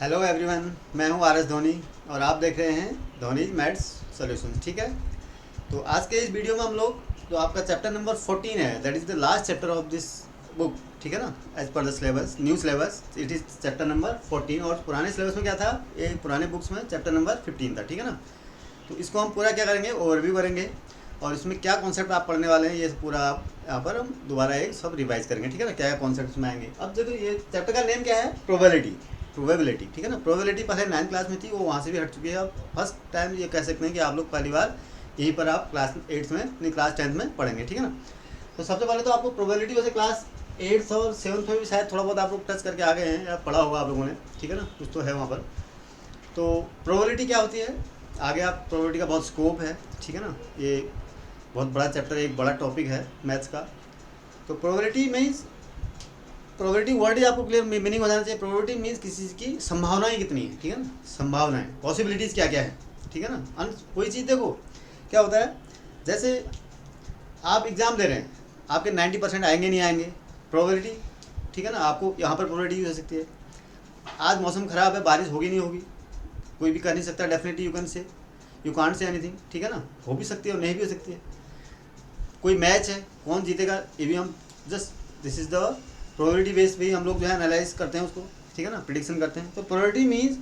Hello everyone, मैं हूं R S Dhoni और आप देख रहे हैं धोनी मैथ्स सॉल्यूशंस। ठीक है, तो आज के इस वीडियो में हम लोग जो आपका चैप्टर नंबर 14 है, that is the last chapter of this book. ठीक है ना, as per the syllabus, new syllabus it is chapter number 14 और पुराने सिलेबस में क्या था, ये पुराने बुक्स में चैप्टर नंबर 15 था। ठीक है ना, तो इसको हम पूरा क्या करेंगे, ओवरव्यू करेंगे और इसमें क्या कॉन्सेप्ट आप पढ़ने वाले हैं ये पूरा आप यहाँ पर हम दोबारा एक सब रिवाइज करेंगे। ठीक है ना, क्या क्या कॉन्सेप्ट में आएंगे। अब देखो ये चैप्टर का नेम क्या है, प्रोबेबिलिटी। प्रोबेबिलिटी, ठीक है ना। प्रोबेबिलिटी पहले 9th क्लास में थी, वो वहाँ से भी हट चुकी है। अब फर्स्ट टाइम ये कह सकते हैं कि आप लोग पहली बार यहीं पर आप क्लास 8th में नहीं क्लास 10th में पढ़ेंगे। ठीक है ना, तो सबसे पहले तो आपको प्रोबेबिलिटी वैसे क्लास 8th और 7th में भी शायद थोड़ा बहुत आप लोग टच करके आ गए हैं या पढ़ा होगा आप लोगों ने। ठीक है ना, कुछ तो है वहाँ पर। तो प्रोबेबिलिटी क्या होती है, आगे आप प्रोबेबिलिटी का बहुत स्कोप है। ठीक है ना, ये बहुत बड़ा चैप्टर, एक बड़ा टॉपिक है मैथ्स का। तो प्रोबेबिलिटी मीन्स, प्रोबेबिलिटी वर्ड ही आपको क्लियर मीनिंग हो जाना चाहिए। प्रोबेबिलिटी मीन्स किसी चीज़ की संभावनाएं कितनी है। ठीक है ना, संभावनाएं, पॉसिबिलिटीज़ क्या क्या है। ठीक है ना, कोई चीज़ देखो क्या होता है, जैसे आप एग्ज़ाम दे रहे हैं, आपके 90% आएंगे नहीं आएंगे, प्रोबेबिलिटी। ठीक है ना, आपको यहाँ पर प्रोबेबिलिटी हो सकती है। आज मौसम ख़राब है, बारिश होगी नहीं होगी, कोई भी कह नहीं सकता। Definitely you can't say anything. ठीक है ना, हो भी सकती है और नहीं भी हो सकती है। कोई मैच है, कौन जीतेगा, ये भी हम just this is the probability base पे ही हम लोग जो है एनालाइज करते हैं उसको। ठीक है ना, प्रिडिक्शन करते हैं। तो प्रोबेबिलिटी मीन्स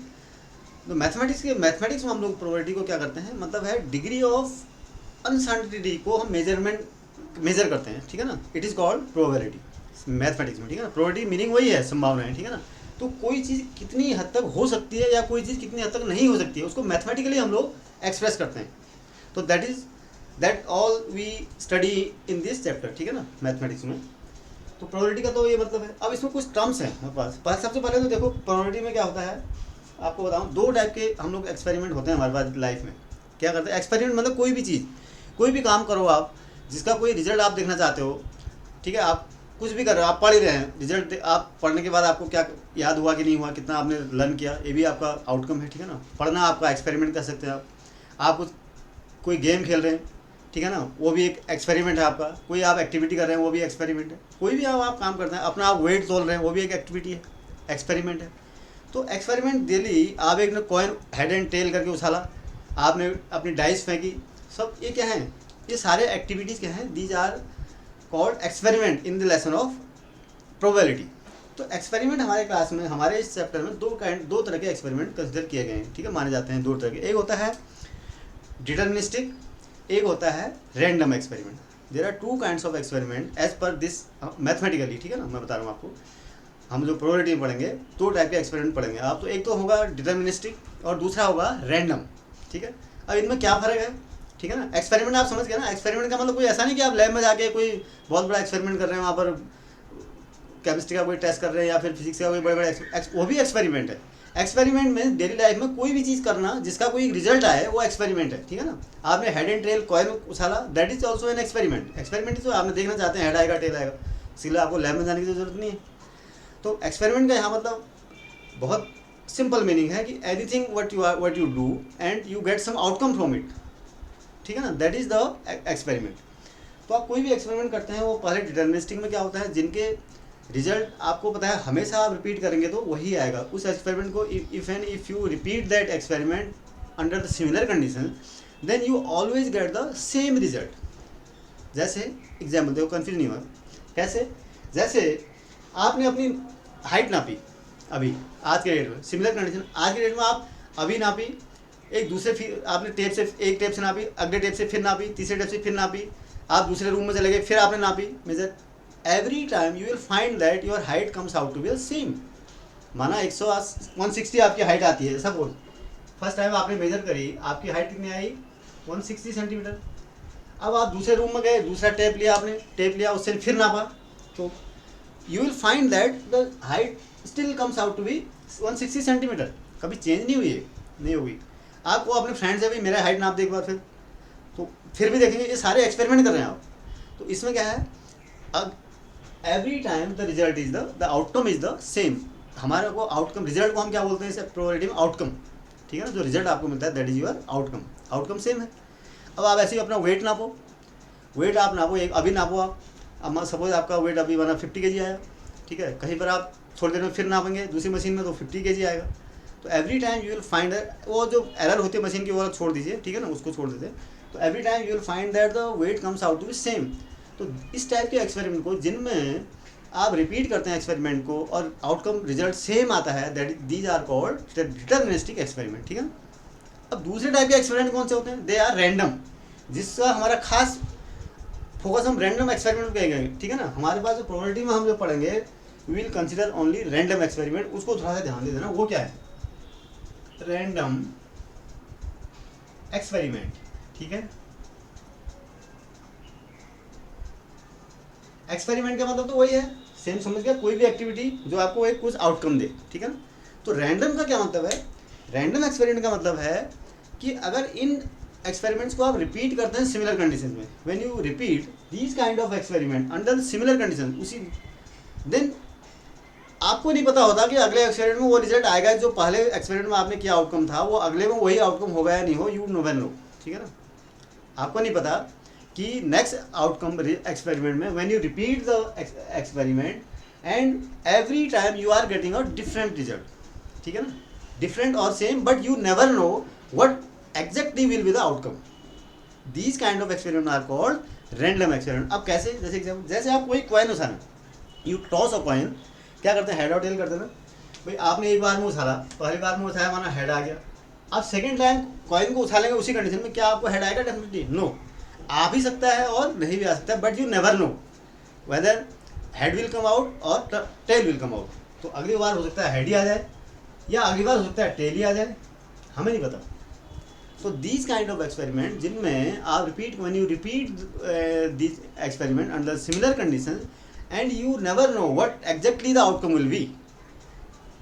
तो मैथमेटिक्स में हम लोग प्रोबेबिलिटी को क्या करते हैं, मतलब है डिग्री ऑफ अनसर्टिनिटी को हम मेजर करते हैं। ठीक है ना, it is called probability mathematics में। ठीक है ना, प्रोबेबिलिटी मीनिंग वही है, संभावनाएं। ठीक है ना, तो कोई चीज़ कितनी हद तक हो सकती है या कोई चीज़ कितनी हद तक नहीं हो सकती है, उसको मैथमेटिकली हम लोग एक्सप्रेस करते हैं। तो that all we study in this chapter. ठीक है ना, मैथमेटिक्स में। तो प्रोबेबिलिटी का तो ये मतलब है। अब इसमें कुछ टर्म्स हैं हमारे पास। सबसे पहले तो देखो प्रोबेबिलिटी में क्या होता है, आपको बताऊं, दो टाइप के हम लोग एक्सपेरिमेंट होते हैं हमारे पास लाइफ में। क्या करते हैं एक्सपेरिमेंट, मतलब कोई भी चीज़, कोई भी काम करो आप, जिसका कोई रिजल्ट आप देखना चाहते हो। ठीक है, आप कुछ भी कर रहे हो, आप पढ़ ही रहे हैं, रिजल्ट आप पढ़ने के बाद आपको क्या याद हुआ कि नहीं हुआ, कितना आपने लर्न किया, ये भी आपका आउटकम है। ठीक है ना, पढ़ना आपका एक्सपेरिमेंट कर सकते हैं आप कुछ कोई गेम खेल रहे हैं, ठीक है ना, वो भी एक एक्सपेरिमेंट है आपका। कोई आप एक्टिविटी कर रहे हैं, वो भी एक्सपेरिमेंट है। कोई भी आप काम करते हैं, अपना आप वेट तोल रहे हैं, वो भी एक एक्टिविटी है, एक्सपेरिमेंट है। तो एक्सपेरिमेंट डेली आप एक ने कॉइन हेड एंड टेल करके उछाला, आपने अपनी डाइस फेंकी, सब ये क्या है, ये सारे एक्टिविटीज़ क्या हैं, these are called experiment in the lesson of probability. तो एक्सपेरिमेंट हमारे क्लास में, हमारे इस चैप्टर में दो तरह के एक्सपेरिमेंट कंसिडर किए गए हैं। ठीक है, माने जाते हैं दो तरह के। एक होता है डिटर्मिनिस्टिक, एक होता है random experiment. There are two kinds of experiment as per this mathematically. ठीक है ना, मैं बता रहा हूँ आपको, हम जो प्रोबेबिलिटी में पढ़ेंगे दो टाइप के एक्सपेरिमेंट पढ़ेंगे आप। तो एक तो होगा डिटर्मिनिस्टिक और दूसरा होगा रैंडम। ठीक है, अब इनमें क्या फ़र्क है। ठीक है ना, एक्सपेरिमेंट आप समझ गए ना, एक्सपेरिमेंट का मतलब कोई ऐसा नहीं कि आप लैब में जाके कोई बहुत बड़ा एक्सपेरिमेंट कर रहे हैं, वहाँ पर केमिस्ट्री का कोई टेस्ट कर रहे हैं या फिर फिजिक्स का कोई बड़े बड़े वो भी एक्सपेरिमेंट है। एक्सपेरिमेंट में डेली लाइफ में कोई भी चीज़ करना जिसका कोई रिजल्ट आए, वो एक्सपेरिमेंट है। ठीक है ना, आपने हेड एंड टेल कॉइन उछाला, that is also an experiment. Experiment तो आपने देखना चाहते हैं हेड आएगा टेल आएगा, इसलिए आपको लैब में जाने की जरूरत नहीं है। तो एक्सपेरिमेंट का यहाँ मतलब बहुत सिंपल मीनिंग है कि anything what you do and you get some outcome from it. ठीक है ना, दैट इज़ द एक्सपेरिमेंट। तो आप कोई भी एक्सपेरिमेंट करते हैं, वो पहले डिटर्मिनिस्टिक में क्या होता है, जिनके रिजल्ट आपको पता है हमेशा आप रिपीट करेंगे तो वही आएगा उस एक्सपेरिमेंट को। If you repeat that experiment under the similar condition, then you always get the same result. जैसे एग्जाम्पल देखो, कन्फ्यूज नहीं हुआ कैसे, जैसे आपने अपनी हाइट नापी अभी, आज के डेट में सिमिलर कंडीशन, आज के डेट में आप अभी नापी, एक दूसरे फिर आपने टेप से, एक टेप से नापी, अगले टेप से फिर नापी, तीसरे टेप से फिर नापी, आप दूसरे रूम में चले गए, फिर आपने नापी measure, every time you will find that your height comes out to be the same. माना 160 आपकी हाइट आती है, सपोज फर्स्ट टाइम आपने मेजर करी, आपकी हाइट कितनी आई, 160 सेंटीमीटर। अब आप दूसरे रूम में गए, दूसरा टेप लिया आपने, टेप लिया उससे फिर नापा, तो you will find that the height still comes out to be 160 centimeter. कभी चेंज नहीं हुई है, नहीं होगी। आपको अपने फ्रेंड से भी मेरा हाइट नाप दे एक बार, तो फिर भी देखेंगे, ये सारे एक्सपेरिमेंट कर रहे हैं आप। तो इसमें क्या है, अब every time the result is the outcome is the same. हमारे को आउटकम, रिजल्ट को हम क्या बोलते हैं इसे प्रोबेबिलिटी में, आउटकम। ठीक है ना, जो रिजल्ट आपको मिलता है that is your outcome, outcome same है। अब आप ऐसे ही अपना वेट नापो, वेट आप नापो, एक अभी नापो आप, अब सपोज आपका वेट अभी बना 50 kg आया। ठीक है, कहीं पर आप थोड़ी देर में फिर नापेंगे दूसरी मशीन में तो 50 kg आएगा। तो every time you will find, वो जो एरर होती है मशीन की वो छोड़ दीजिए, ठीक है ना, उसको छोड़ देते। तो every time you will find that the weight comes out to be same. तो इस टाइप के एक्सपेरिमेंट को जिनमें आप रिपीट करते हैं एक्सपेरिमेंट को और आउटकम रिजल्ट सेम आता है, that these are called deterministic experiment, ठीक है। अब दूसरे टाइप के एक्सपेरिमेंट कौन से होते हैं? दे आर रैंडम, जिसका हमारा खास फोकस हम रैंडम एक्सपेरिमेंट पे करेंगे, ठीक है ना। हमारे पास जो प्रोबेबिलिटी में हम जो पढ़ेंगे we will consider only random experiment, उसको थोड़ा सा ध्यान दे देना। वो क्या है? रैंडम एक्सपेरिमेंट, ठीक है। एक्सपेरिमेंट का मतलब तो वही है, सेम समझ गया, कोई भी एक्टिविटी जो आपको एक कुछ आउटकम दे, ठीक है ना। तो रैंडम का क्या मतलब है? रैंडम एक्सपेरिमेंट का मतलब है कि अगर इन एक्सपेरिमेंट्स को आप रिपीट करते हैं सिमिलर कंडीशन में, when you repeat these kind of experiment under similar condition, उसी देन आपको नहीं पता होता कि अगले एक्सपेरिमेंट में वो रिजल्ट आएगा जो पहले एक्सपेरिमेंट में आपने क्या आउटकम था, वो अगले में वही आउटकम होगा या नहीं हो, यू नेवर नो, ठीक है ना। आपको नहीं पता कि नेक्स्ट आउटकम एक्सपेरिमेंट में when you repeat the experiment and every time you are getting a different result, ठीक है ना, डिफरेंट और same, but you never know what exactly will be the outcome. These kind of experiment are called random experiment. अब कैसे? जैसे example, जैसे आप कोई कॉइन उछालें, यू टॉस अ कॉइन, क्या करते हैं? हेड और टेल करते हैं ना भाई। आपने एक बार में उछाला, पहली बार में उछाया, माना हेड आ गया। आप सेकंड टाइम कॉइन को उछालेंगे उसी कंडीशन में, क्या आपको हेड आएगा? Definitely no. आ भी सकता है और नहीं भी आ सकता है, but you never know whether head will come out और टेल विल कम आउट। तो अगली बार हो सकता है हेड ही आ जाए, या अगली बार हो सकता है टेल ही आ जाए, हमें नहीं पता। So these kind of experiment जिनमें आप repeat, when you repeat these experiment under similar conditions and you never know what exactly the outcome will be,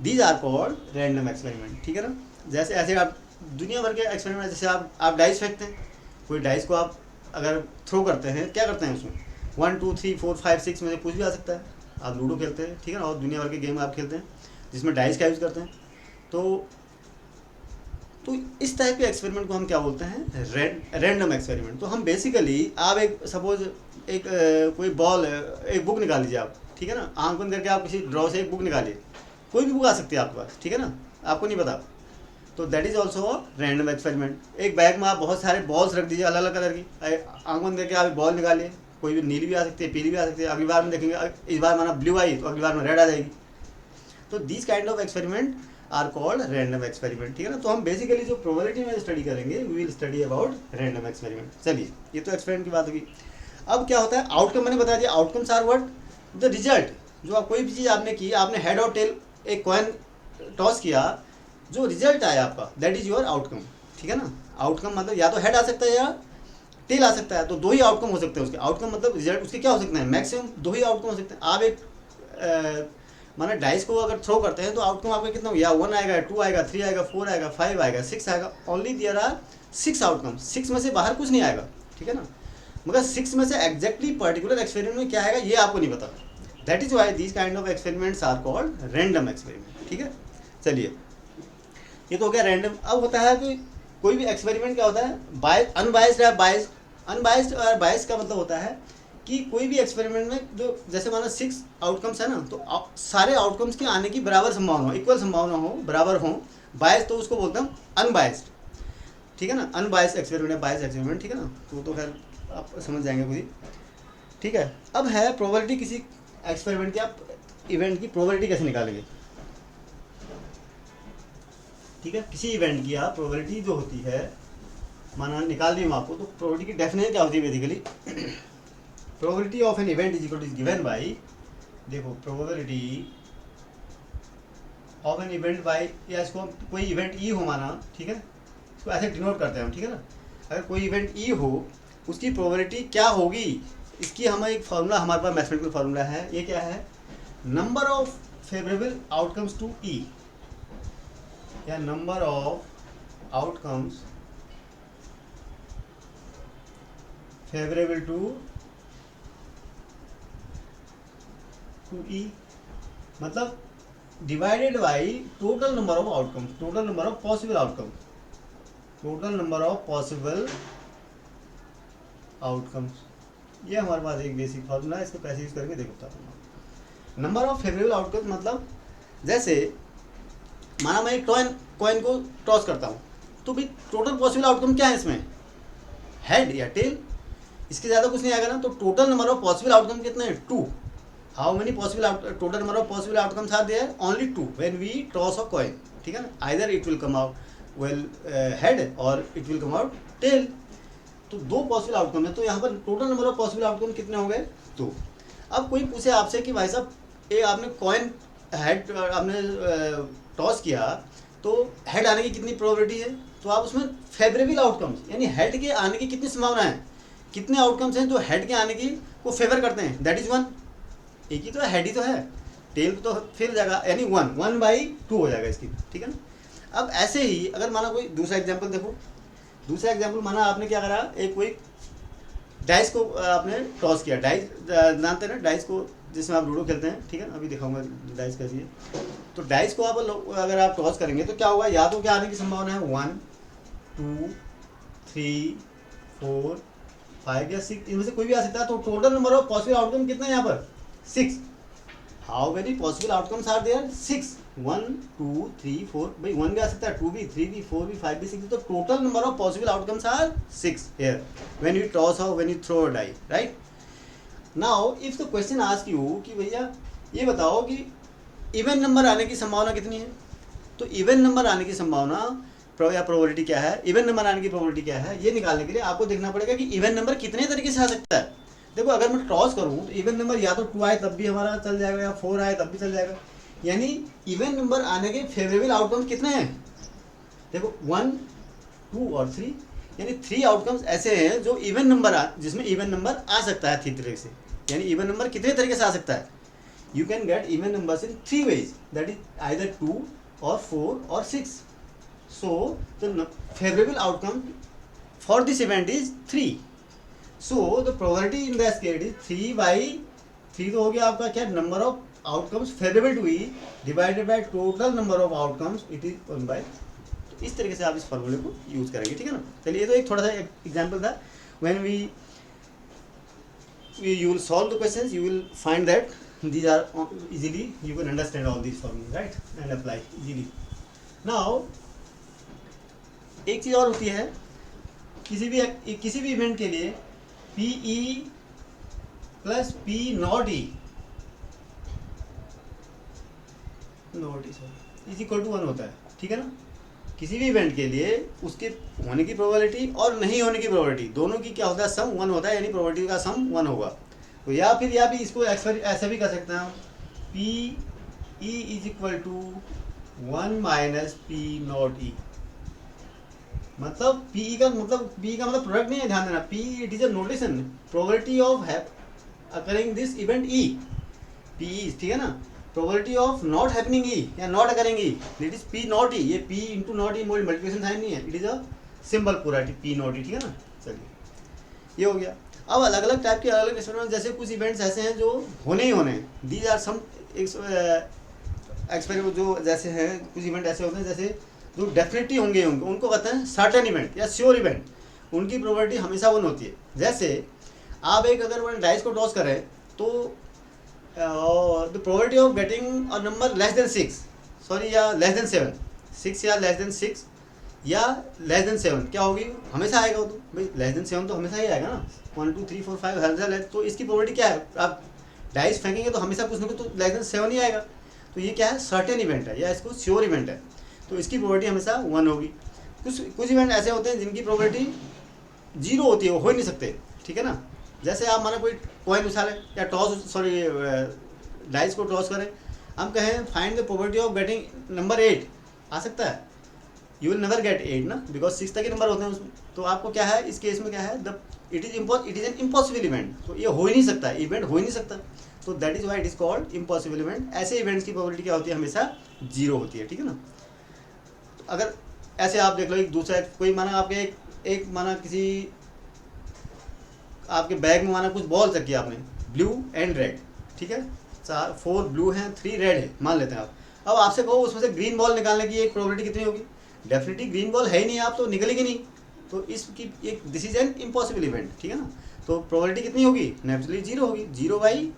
these are called random experiment, ठीक है ना। जैसे ऐसे आप दुनिया भर के एक्सपेरिमेंट, जैसे आप डाइस फेंकते हैं, कोई डाइस को आप अगर थ्रो करते हैं, क्या करते हैं उसमें 1 2 3 4 5 6 में से कुछ भी आ सकता है। आप लूडो खेलते हैं, ठीक है ना, और दुनिया भर के गेम आप खेलते हैं जिसमें डाइस का यूज़ करते हैं। तो इस टाइप के एक्सपेरिमेंट को हम क्या बोलते हैं? Random experiment. तो हम बेसिकली, आप एक सपोज एक कोई बॉल, एक बुक निकाल लीजिए आप, ठीक है ना, आंख बंद करके आप किसी ड्रॉ से एक बुक निकालिए, कोई भी बुक आ सकती है आपके पास, ठीक है ना, आपको नहीं पता। तो that is also random experiment. एक बैग में आप बहुत सारे बॉल्स रख दीजिए अलग अलग कलर की, आंख बंद करके आप बॉल निकालिए, कोई भी नीली भी आ सकती है, पीली भी आ सकती है। अगली बार में देखेंगे, इस बार माना ब्लू आई तो अगली बार में रेड आ जाएगी। तो this kind of experiment are called random experiment, ठीक है ना। तो हम बेसिकली जो प्रोबेबिलिटी में स्टडी करेंगे, we will study about random experiment. चलिए, ये तो एक्सपेरिमेंट की बात होगी। अब क्या होता है? आउटकम मैंने बता दिया। Outcomes are what? The result. जो आप कोई भी चीज़ आपने की, आपने हेड और टेल एक कॉइन टॉस किया, जो रिजल्ट आया आपका, दैट इज योर आउटकम, ठीक है ना। आउटकम मतलब या तो हेड आ सकता है या टेल आ सकता है, तो दो ही आउटकम हो सकते हैं उसके। आउटकम मतलब रिजल्ट उसके क्या हो सकते हैं? मैक्सिमम दो ही आउटकम हो सकते हैं। आप एक माना डाइस को अगर थ्रो करते हैं तो आउटकम आपका कितना हो? या 1 आएगा, 2 आएगा, 3 आएगा, 4 आएगा, 5 आएगा, 6 आएगा। Only there are 6 outcome. 6 में से बाहर कुछ नहीं आएगा, ठीक है ना। मगर 6 में से एग्जैक्टली पर्टिकुलर एक्सपेरिमेंट में क्या आएगा ये आपको नहीं पता। That is why these kind of experiments are called random experiment, ठीक है। चलिए, ये तो हो गया रैंडम। अब होता है कि कोई भी एक्सपेरिमेंट क्या होता है? अनबाइस्ड या बाइस्ड। अनबाइस्ड और बाइस्ड का मतलब होता है कि कोई भी एक्सपेरिमेंट में जो, जैसे माना 6 आउटकम्स है ना, तो सारे आउटकम्स के आने की बराबर संभावना हो, इक्वल संभावना हो, बराबर हो। बाइस्ड तो उसको बोलते हैं अनबाइस्ड, ठीक है ना। अनबाइस्ड एक्सपेरिमेंट है, बाइस्ड एक्सपेरिमेंट, ठीक है ना। तो खैर आप समझ जाएंगे खुद ही, ठीक है। अब है प्रोबेबिलिटी। किसी एक्सपेरिमेंट की, आप इवेंट की प्रोबेबिलिटी कैसे निकालेंगे, ठीक है। किसी इवेंट की आप प्रोबेबिलिटी जो होती है, माना निकाल दी हम आपको, तो प्रोबेबिलिटी की डेफिनेशन क्या होती है basically? Probability of an event is equal to given by, देखो, probability of an event by, या इसको कोई इवेंट ई हो माना, ठीक है, इसको ऐसे डिनोट करते हैं हम, ठीक है ना। अगर कोई इवेंट ई हो, उसकी प्रोबेबिलिटी क्या होगी, इसकी हमें एक फार्मूला, हमारे पास मैथमेटिकल फार्मूला है। ये क्या है? Number of favourable outcomes to E, या number of outcomes favourable to E, मतलब divided by total number of outcomes, total number of possible outcomes, total number of possible outcomes. ये हमारे पास एक बेसिक फॉर्मूला है, इसको कैसे यूज करके देखो। नंबर ऑफ फेवरेबल आउटकम्स मतलब, जैसे माना मैं एक कॉइन को टॉस करता हूँ, तो भाई टोटल पॉसिबल आउटकम क्या है इसमें, हेड या टेल, इसके ज़्यादा कुछ नहीं आएगा ना। तो total number of possible outcome कितने हैं, 2। How many possible total number of possible outcomes are there, only 2 when we toss a coin, ठीक है ना। Either it will come out well head or it will come out tail. तो 2 possible outcome है, तो यहाँ पर total number of possible outcome कितने हो गए, 2। अब कोई पूछे आपसे कि भाई साहब ये आपने कॉइन हेड आपने टॉस किया, तो हेड आने की कितनी प्रोबेबिलिटी है, तो आप उसमें फेवरेबल आउटकम्स यानी हेड के आने की कितनी संभावना है, कितने आउटकम्स हैं जो हेड के आने की को फेवर करते हैं, दैट इज़ 1। एक ही तो है, हेड ही तो है, टेल तो फिर जाएगा यानी 1/2 हो जाएगा इसकी, ठीक है ना। अब ऐसे ही अगर माना कोई दूसरा एग्जाम्पल देखो, दूसरा एग्जाम्पल माना आपने क्या करा, एक कोई डाइस को आपने टॉस किया, डाइस जानते हैं ना डाइस को, जिसमें आप लूडो खेलते हैं, ठीक है ना, अभी दिखाऊंगा डाइस कैसी है। तो डाइस को आप अगर आप टॉस करेंगे तो क्या होगा, या तो क्या आने की संभावना है 1, 2, 3, 4, 5 या 6, इनमें से कोई भी आ सकता है। तो total number of possible outcome कितना है यहाँ पर, 6। How many possible outcomes are there, 6। 1, 2, 3, 4, भाई 1 भी आ सकता है, 2 भी, 3 भी, 4 भी, 5 भी, 6 भी। तो total number of possible outcomes are 6 here when you toss or when you throw a die, right? Now if the question ask you कि भैया ये बताओ कि इवन नंबर आने की संभावना कितनी है, तो इवन नंबर आने की संभावना या प्रोबेबिलिटी क्या है, इवन नंबर आने की प्रोबेबिलिटी क्या है, ये निकालने के लिए आपको देखना पड़ेगा कि इवन नंबर कितने तरीके से आ सकता है। देखो अगर मैं टॉस करूँ तो इवन नंबर या तो 2 आए तब भी हमारा चल जाएगा, या 4 आए तब भी चल जाएगा, यानी इवन नंबर आने के फेवरेबल आउटकम कितने हैं, देखो 1, 2 और 3, यानी 3 आउटकम्स ऐसे हैं जो इवन नंबर जिसमें इवन नंबर आ सकता है 3 तरीके से। यानी इवन नंबर कितने तरीके से आ सकता है, you can get even numbers in 3 ways, that is either 2 और 4 और 6। So the favourable outcome for this event is 3। So the probability in this case is 3/3 तो हो गया आपका क्या, number of outcomes favourable to E divided by total number of outcomes, it is 1/। तो इस तरीके से आप इस फॉर्मूले को यूज करेंगे, ठीक है ना। चलिए ये तो एक थोड़ा सा एग्जांपल था। When we you will solve the questions, you will find that these are easily, you can understand all these formulas, right, and apply easily. Now एक चीज़ और होती है, किसी भी इवेंट के लिए PE plus P not E is equal to 1 होता है, ठीक है ना। किसी भी इवेंट के लिए उसके होने की प्रोबेबिलिटी और नहीं होने की प्रोबेबिलिटी दोनों की क्या होता है, सम 1 होता है, यानी प्रोबेबिलिटी का सम 1 होगा। तो या भी इसको ऐसे भी कर सकते हैं हम, PE is equal to 1 minus P not E। मतलब PE का मतलब प्रोडक्ट नहीं है, ध्यान देना, P it is a notation, probability of occurring this event E, PE, ठीक है ना। Probability of not happening E या not occurring E, it is P not E. ये P into not E multiplication sign नहीं है, it is a symbol पूरा P not E, ठीक है ना। चलिए ये हो गया। अब अलग अलग टाइप के अलग अलग एक्सपेरिमेंट, जैसे कुछ इवेंट्स ऐसे हैं जो होने ही होने, दीज आर सम एक्सपेरिमेंट जो जैसे हैं, कुछ इवेंट ऐसे होते हैं जैसे जो डेफिनेटली होंगे उनको कहते हैं सर्टेन इवेंट या श्योर इवेंट, उनकी प्रोबेबिलिटी हमेशा 1 होती है। जैसे आप एक अगर डाइस को टॉस करें तो the probability of getting a number less than 6, sorry या less than 7, 6 या less than 6 या less than 7 क्या होगी, हमेशा आएगा वो, तो भाई less than 7 तो हमेशा ही आएगा ना, 1 2 3 4 5 हर जगह। तो इसकी प्रोबेबिलिटी क्या है, आप डाइस फेंकेंगे तो हमेशा कुछ ना कुछ तो less than 7 ही आएगा। तो ये क्या है, सर्टेन इवेंट है या इसको श्योर इवेंट है, तो इसकी प्रोबेबिलिटी हमेशा 1 होगी। कुछ इवेंट ऐसे होते हैं जिनकी प्रोबेबिलिटी 0 होती है, वो हो ही नहीं सकते, ठीक है ना। जैसे आप माना कोई कॉइन उछालें या डाइस को टॉस करें, हम कहें find the probability of getting number 8, आ सकता है, यू विल नेवर गेट 8 ना, बिकॉज 6 तक के नंबर होते हैं उसमें। तो आपको क्या है इस केस में क्या है, it is an impossible event, तो ये हो ही नहीं सकता, इवेंट हो ही नहीं सकता, तो that is why it is called impossible event. ऐसे इवेंट्स की प्रोबेबिलिटी क्या होती है, हमेशा 0 होती है, ठीक है ना। तो अगर ऐसे आप देख लो, एक दूसरा कोई माना आपके एक माना किसी आपके बैग में माना कुछ बॉल रखी आपने, ब्लू एंड रेड, ठीक है, 4 ब्लू हैं 3 रेड है मान लेते हैं आप। अब आपसे कहो उसमें से ग्रीन बॉल निकालने की एक प्रोबेबिलिटी कितनी होगी, डेफिनेटली ग्रीन बॉल है ही नहीं, आप तो निकलेगी नहीं, तो इसकी एक this is an impossible event, ठीक है ना। तो प्रोबेबिलिटी कितनी होगी, नेचुरली 0 होगी, 0 by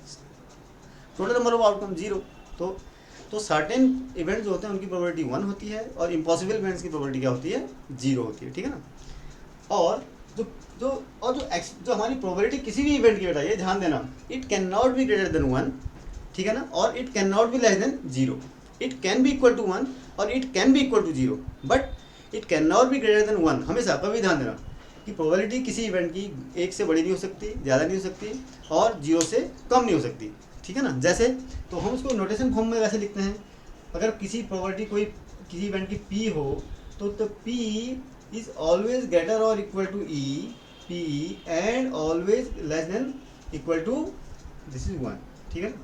total number of outcome 0। तो तो सर्टेन इवेंट जो होते हैं उनकी प्रोबेबिलिटी 1 होती है और इम्पॉसिबल इवेंट्स की प्रोबेबिलिटी क्या होती है, 0 होती है, ठीक है ना। और जो हमारी प्रोबेबिलिटी किसी भी इवेंट की, बेटा ये ध्यान देना, it can not be greater than 1, ठीक है ना, और it can not be less than 0। It can be equal to 1 और it can be equal to 0, but it can not be greater than 1। हमेशा कभी ध्यान देना कि प्रोबेबिलिटी किसी इवेंट की 1 से बड़ी नहीं हो सकती, ज़्यादा नहीं हो सकती, और 0 से कम नहीं हो सकती, ठीक है ना। जैसे तो हम उसको नोटेशन फॉर्म में वैसे लिखते हैं, अगर किसी प्रोबेबिलिटी कोई किसी इवेंट की P हो तो P इज़ ऑलवेज ग्रेटर और equal to E, P and always less than equal to this is 1, ठीक है ना।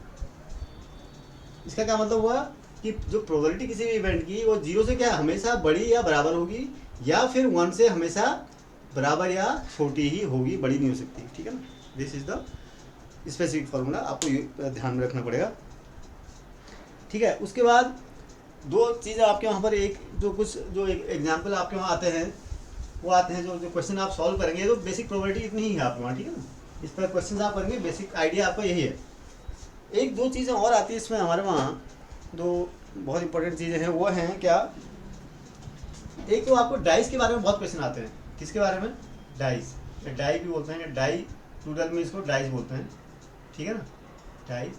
इसका क्या मतलब हुआ कि जो प्रोबेबिलिटी किसी भी इवेंट की वो 0 से क्या हमेशा बड़ी या बराबर होगी, या फिर 1 से हमेशा बराबर या छोटी ही होगी, बड़ी नहीं हो सकती, ठीक है ना। This is the specific formula, आपको ध्यान में रखना पड़ेगा, ठीक है। उसके बाद दो चीज़ें आपके वहाँ पर, एक जो एग्जाम्पल आपके वहाँ आते हैं, वो आते हैं जो क्वेश्चन आप सॉल्व करेंगे, तो बेसिक प्रोबेबिलिटी इतनी ही है आपके वहाँ, ठीक है ना। इस पर क्वेश्चन आप करेंगे, बेसिक आइडिया आपका यही है। एक दो चीज़ें और आती है इसमें हमारे वहाँ, दो बहुत इंपॉर्टेंट चीज़ें हैं, वो हैं क्या, एक तो आपको डाइस के बारे में बहुत क्वेश्चन आते हैं। किसके बारे में, डाइस, डाई भी बोलते हैं, डाई प्लूरल में इसको डाइस बोलते हैं, ठीक है ना, डाइस।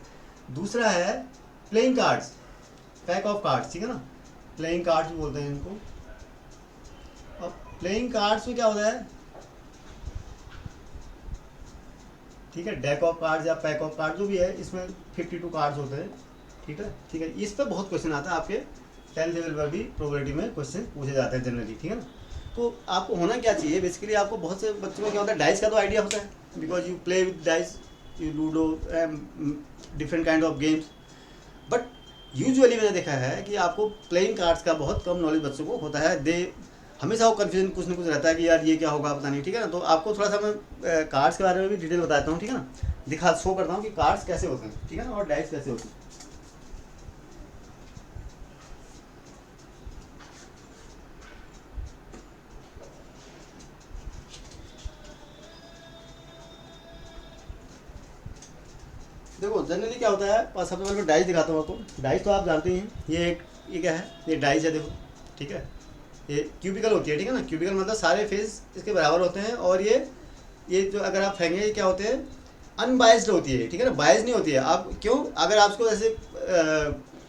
दूसरा है playing cards, pack of cards, ठीक है ना, प्लेइंग कार्ड्स भी बोलते हैं इनको। अब प्लेइंग कार्ड्स में क्या होता है, ठीक है, डेक ऑफ कार्ड्स या पैक ऑफ कार्ड जो भी है, इसमें 52 कार्ड्स होते हैं, ठीक है, ठीक है। इस पर बहुत क्वेश्चन आता है, आपके 10th लेवल पर भी प्रोबेबिलिटी में क्वेश्चन पूछे जाते हैं जनरली, ठीक है ना। तो आपको होना क्या चाहिए, बेसिकली आपको, बहुत से बच्चों को क्या होता है, डाइस का तो आइडिया होता है, because you play with dice, you ludo, different kind of games, but usually मैंने देखा है कि आपको प्लेइंग कार्ड्स का बहुत कम नॉलेज बच्चों को होता है। दे हमेशा वो कन्फ्यूजन कुछ ना कुछ रहता है कि यार ये क्या होगा पता नहीं, ठीक है ना। तो आपको थोड़ा सा मैं कार्ड्स के बारे में भी डिटेल बताता हूँ, ठीक है ना, शो करता हूँ कि कार्ड्स कैसे होते हैं, ठीक है ना, और डाइस कैसे होते हैं। देखो जनरली क्या होता है, सबसे पहले मैं डाइस दिखाता हूँ आपको। डाइस तो आप जानते ही हैं, ये क्या है, ये डाइस है, देखो, ठीक है, ये क्यूबिकल होती है, ठीक है ना। क्यूबिकल मतलब सारे फेस इसके बराबर होते हैं, और ये जो अगर आप फेंगे, ये क्या होते हैं, अनबाइस्ड होती है, ठीक है ना, बाइस नहीं होती है। आप क्यों, अगर आप इसको ऐसे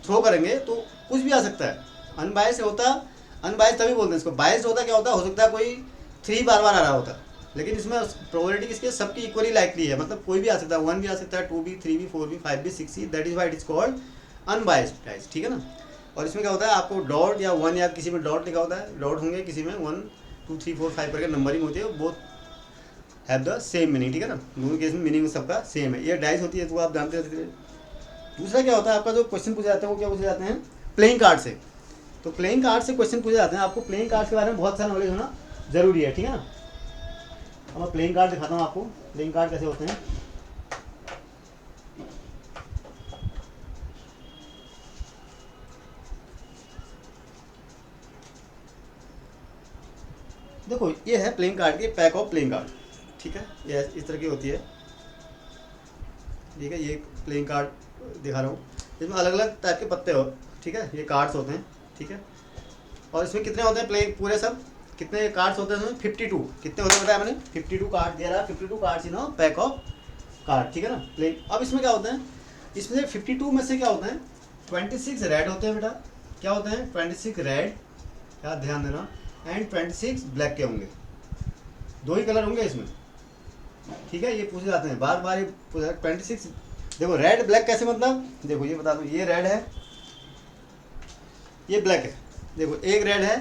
थ्रो करेंगे तो कुछ भी आ सकता है। अनबाइस्ड होता, अनबाइस्ड तभी बोलते हैं इसको। बाइस्ड होता क्या होता है, हो सकता है कोई 3 बार बार आ रहा होता, लेकिन इसमें प्रोबेबिलिटी किसकी, सबकी इक्वली लाइकली है, मतलब कोई भी आ सकता है, 1 भी आ सकता है, 2 भी, 3 भी, 4 भी, 5 भी, 6 भी, that is why it is called unbiased dice, ठीक है ना। और इसमें क्या होता है, आपको डॉट या 1 या किसी में डॉट लिखा होता है, डॉट होंगे, किसी में 1 2 3 4 5 करके नंबरिंग होती है, both have the same meaning, ठीक है ना, दोनों केस में मीनिंग सबका सेम है। ये डाइस होती है, तो आप जानते हैं। दूसरा क्या होता है, आपका जो क्वेश्चन पूछे जाते हैं वो क्या पूछे जाते हैं, प्लेइंग कार्ड से। तो प्लेइंग कार्ड से क्वेश्चन पूछे जाते हैं, आपको प्लेइंग कार्ड के बारे में बहुत सारा नॉलेज होना जरूरी है, ठीक है ना। अब मैं प्लेइंग कार्ड दिखाता हूँ आपको, प्लेइंग कार्ड कैसे होते हैं। देखो ये है प्लेइंग कार्ड की पैक ऑफ प्लेइंग कार्ड, ठीक है, ये इस तरह की होती है, ठीक है। ये प्लेइंग कार्ड दिखा रहा हूँ, इसमें अलग अलग टाइप के पत्ते हो, ठीक है, ये कार्ड्स होते हैं, ठीक है। और इसमें कितने होते हैं प्लेइंग, पूरे सब कितने कार्ड्स होते हैं इसमें, 52 कितने होते हैं बताया मैंने, 52 कार्ड दे रहा है, 52 cards in pack of card, ठीक है ना, प्लेइंग। अब इसमें क्या होते हैं, इसमें से 52 में से क्या होते हैं, 26 रेड होते हैं बेटा, क्या होते हैं, 26 रेड, क्या ध्यान देना, एंड 26 ब्लैक के होंगे, 2 ही कलर होंगे इसमें, ठीक है। ये पूछे जाते हैं बार बार, ये 26, देखो रेड ब्लैक कैसे, मतलब देखो ये बता दूँ, ये रेड है, ये ब्लैक है, देखो एक रेड है,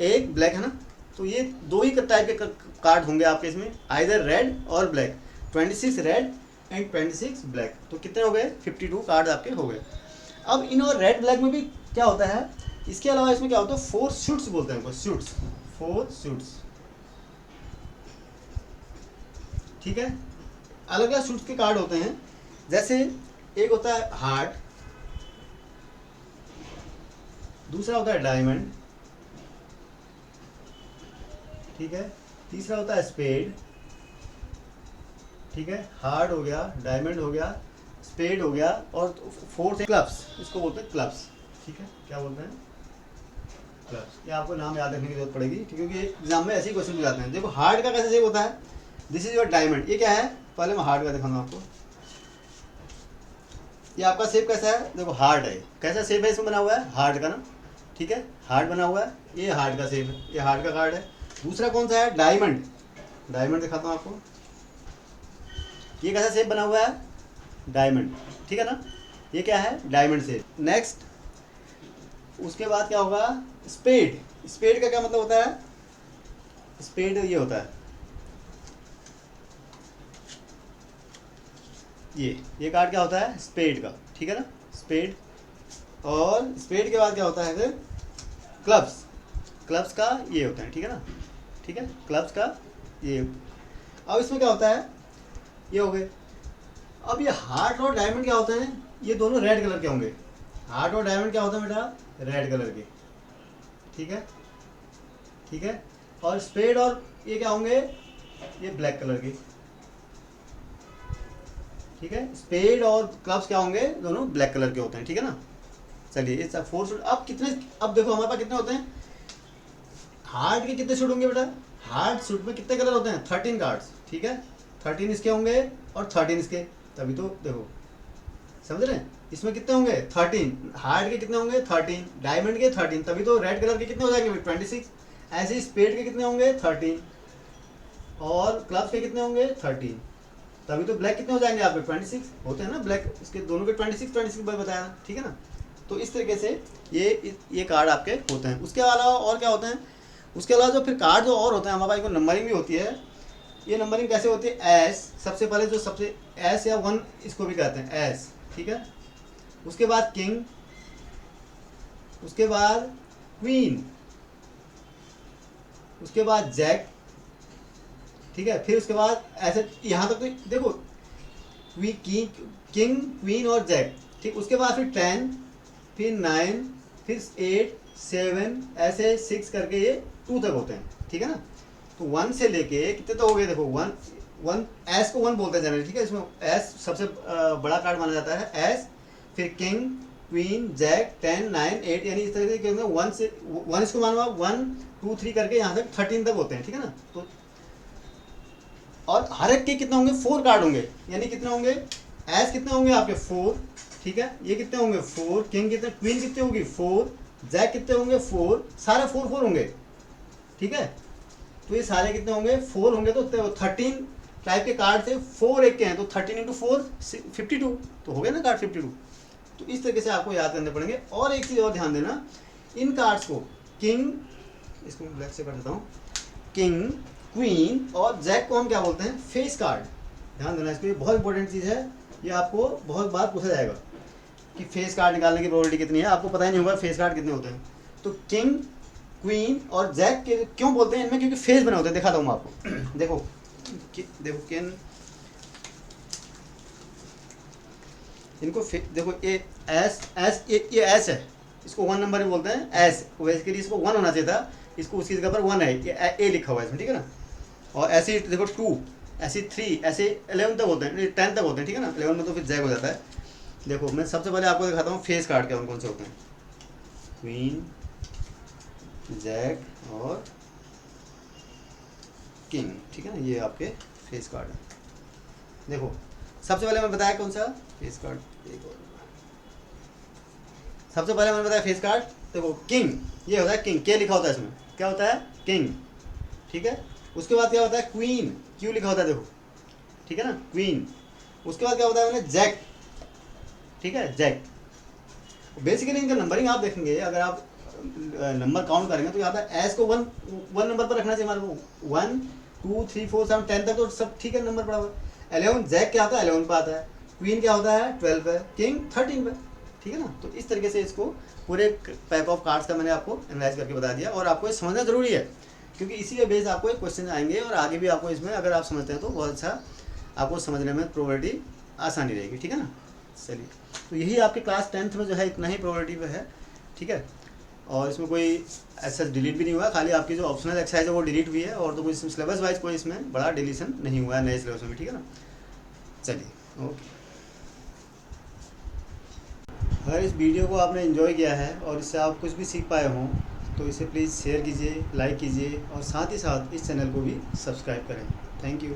एक ब्लैक है ना, तो ये 2 ही टाइप के कार्ड होंगे आपके इसमें, आइदर रेड और ब्लैक, 26 रेड एंड 26 ब्लैक, तो कितने हो गए, 52 कार्ड आपके हो गए। अब इन और रेड ब्लैक में भी क्या होता है, इसके अलावा इसमें क्या होता है, 4 सूट्स बोलते हैं, 4 सूट्स, ठीक है। अलग अलग सूट्स के कार्ड होते हैं, जैसे एक होता है हार्ट, दूसरा होता है डायमंड, ठीक है, तीसरा होता है स्पेड, ठीक है, हार्ट हो गया, डायमंड हो गया, स्पेड हो गया, और फोर्थ है क्लब्स, इसको बोलते हैं क्लब्स, ठीक है, क्या बोलते हैं, क्लब्स। ये आपको नाम याद रखने की जरूरत पड़ेगी क्योंकि एग्जाम में ऐसे ही क्वेश्चन जाते हैं। देखो हार्ड का कैसे शेप होता है, दिस इज योर डायमंड, ये क्या है, पहले मैं हार्ड का दिखाऊंगा आपको। ये आपका शेप कैसा है, देखो हार्ड है, कैसा शेप है इसमें बना हुआ है, हार्ड का ना, ठीक है, हार्ड बना हुआ है, ये हार्ड का शेप है, ये हार्ड का कार्ड है। दूसरा कौन सा है, डायमंड, डायमंड दिखाता हूँ आपको, ये कैसा शेप बना हुआ है, डायमंड, ठीक है ना, ये क्या है, डायमंड शेप। नेक्स्ट उसके बाद क्या होगा, स्पेड, स्पेड का क्या मतलब होता है, स्पेड ये होता है, ये कार्ड क्या होता है, स्पेड का, ठीक है ना, स्पेड। और स्पेड के बाद क्या होता है फिर, क्लब्स, क्लब्स का ये होता है, ठीक है ना, ठीक है, क्लब्स का ये। अब इसमें क्या होता है, ये हो गए। अब ये हार्ट और डायमंड क्या होते हैं, ये दोनों रेड कलर के होंगे, हार्ट और डायमंड क्या होता है बेटा, रेड कलर के, ठीक है, ठीक है। और स्पेड और ये क्या होंगे, ये ब्लैक कलर के, ठीक है। स्पेड और क्लब्स क्या होंगे, दोनों ब्लैक कलर के होते हैं, ठीक है ना। चलिए इस 4 सूट, अब कितने, अब देखो हमारे पास कितने होते हैं, हार्ट के कितने सूट होंगे बेटा, हार्ट सूट में कितने कलर होते हैं, 13 कार्ड्स, ठीक है, 13 इसके होंगे और 13 इसके, तभी तो देखो, समझ रहे हैं, इसमें कितने होंगे 13, हार्ट के कितने होंगे 13, डायमंड के 13, तभी तो रेड कलर के कितने हो जाएंगे 26। ऐसे ही स्पेड के कितने होंगे 13, और क्लब्स के कितने होंगे 13, तभी तो ब्लैक कितने हो जाएंगे आपके 26 होते हैं ना ब्लैक, इसके दोनों के 26 बताया, ठीक है ना। तो इस तरीके से ये कार्ड आपके होते हैं। उसके अलावा और क्या होते हैं, उसके अलावा जो फिर कार्ड जो और होते हैं हमारे पास, को नंबरिंग भी होती है। ये नंबरिंग कैसे होती है, एस, सबसे पहले जो सबसे एस या 1 इसको भी कहते हैं एस, ठीक है। उसके बाद किंग, उसके बाद क्वीन, उसके बाद जैक, ठीक है। फिर उसके बाद ऐसे यहाँ तक तो देखो किंग क्वीन और जैक, ठीक। उसके बाद फिर 10, फिर 9, फिर 8, 7, ऐसे 6 करके ये 2 तक होते हैं, ठीक है ना। तो 1 से लेके कितने तो हो गए, देखो 1 एस को 1 बोलते हैं जनरली, ठीक है। इसमें एस सबसे बड़ा कार्ड माना जाता है एस, फिर किंग क्वीन जैक 10, 9, 8, यानी इस तरह से 1 से 1 इसको माना 1, 2, 3 करके यहाँ तक 13 तक होते हैं, ठीक है ना। तो और हर एक के कितने होंगे 4 कार्ड होंगे, यानी कितने होंगे, एस कितने होंगे आपके 4, ठीक है, ये कितने होंगे 4, किंग कितने, क्वीन कितने होगी 4, जैक कितने होंगे 4, सारे 4 होंगे, ठीक है। तो ये सारे कितने होंगे 4 होंगे, तो 13 टाइप के कार्ड से 4 एक के हैं, तो 13 × 4 52, तो हो गया ना कार्ड 52। तो इस तरीके से आपको याद करने पड़ेंगे। और एक चीज़ और ध्यान देना, इन कार्ड्स को किंग, इसको मैं ब्लैक से कर देता हूँ, किंग क्वीन और जैक को हम क्या बोलते हैं, फेस कार्ड। ध्यान देना, इसको ये बहुत इंपॉर्टेंट चीज़ है, ये आपको बहुत बार पूछा जाएगा कि फेस कार्ड निकालने की प्रोबेबिलिटी कितनी है, आपको पता ही नहीं होगा फेस कार्ड कितने होते हैं। तो किंग क्वीन और जैक के क्यों बोलते हैं इनमें, क्योंकि फेस बने होते हैं, दिखाता हूँ मैं आपको देखो देखो किन, इनको देखो ये एस एस, ये एस है, इसको 1 नंबर में बोलते हैं एस, बेसिकली इसको 1 होना चाहिए था, इसको उसकी जगह पर 1 है, ये ए लिखा हुआ है इसमें, ठीक है ना। और ऐसे देखो 2, ऐसे 3, ऐसे 11 तक होते हैं, 10 तक होते हैं, ठीक है ना। 11 में तो फिर जैक हो जाता है। देखो मैं सबसे पहले आपको दिखाता हूँ फेस कार्ड क्या कौन से होते हैं, क्वीन जैक और किंग, ठीक है ना, ये आपके फेस कार्ड है। देखो सबसे पहले मैं बताया कौन सा फेस कार्ड, एक और सबसे पहले मैंने बताया फेस कार्ड, देखो किंग, ये होता है किंग, के लिखा होता है इसमें, क्या होता है किंग, ठीक है। उसके बाद क्या होता है क्वीन, क्यू लिखा होता है देखो, ठीक है ना, क्वीन। उसके बाद क्या होता है मैंने जैक, ठीक है, जैक। बेसिकली इनका नंबरिंग आप देखेंगे, अगर आप नंबर काउंट करेंगे तो यहाँ पर एस को 1 नंबर पर रखना चाहिए हमारे को, 1, 2, 3, 4, 7, 10 तक तो सब ठीक है, नंबर पड़ा हुआ है। 11 जैक क्या होता है 11 पे आता है, क्वीन क्या होता है 12 पे, किंग 13 पे, ठीक है ना। तो इस तरीके से इसको पूरे पैक ऑफ कार्ड्स का मैंने आपको एनालाइज करके बता दिया, और आपको ये समझना जरूरी है क्योंकि इसी के बेस आपको क्वेश्चन आएंगे, और आगे भी आपको इसमें अगर आप समझते हैं तो बहुत अच्छा आपको समझने में प्रोबेबिलिटी आसानी रहेगी, ठीक है ना। चलिए, तो यही आपके क्लास 10th में जो है इतना ही प्रोबेबिलिटी पे है, ठीक है। और इसमें कोई ऐसा डिलीट भी नहीं हुआ, खाली आपकी जो ऑप्शनल एक्सरसाइज है वो डिलीट हुई है, और तो कोई सिलेबस वाइज कोई इसमें बड़ा डिलीशन नहीं हुआ है नए सिलेबस में, ठीक है ना। चलिए, ओके। अगर इस वीडियो को आपने एंजॉय किया है और इससे आप कुछ भी सीख पाए हों तो इसे प्लीज़ शेयर कीजिए, लाइक कीजिए और साथ ही साथ इस चैनल को भी सब्सक्राइब करें। Thank you.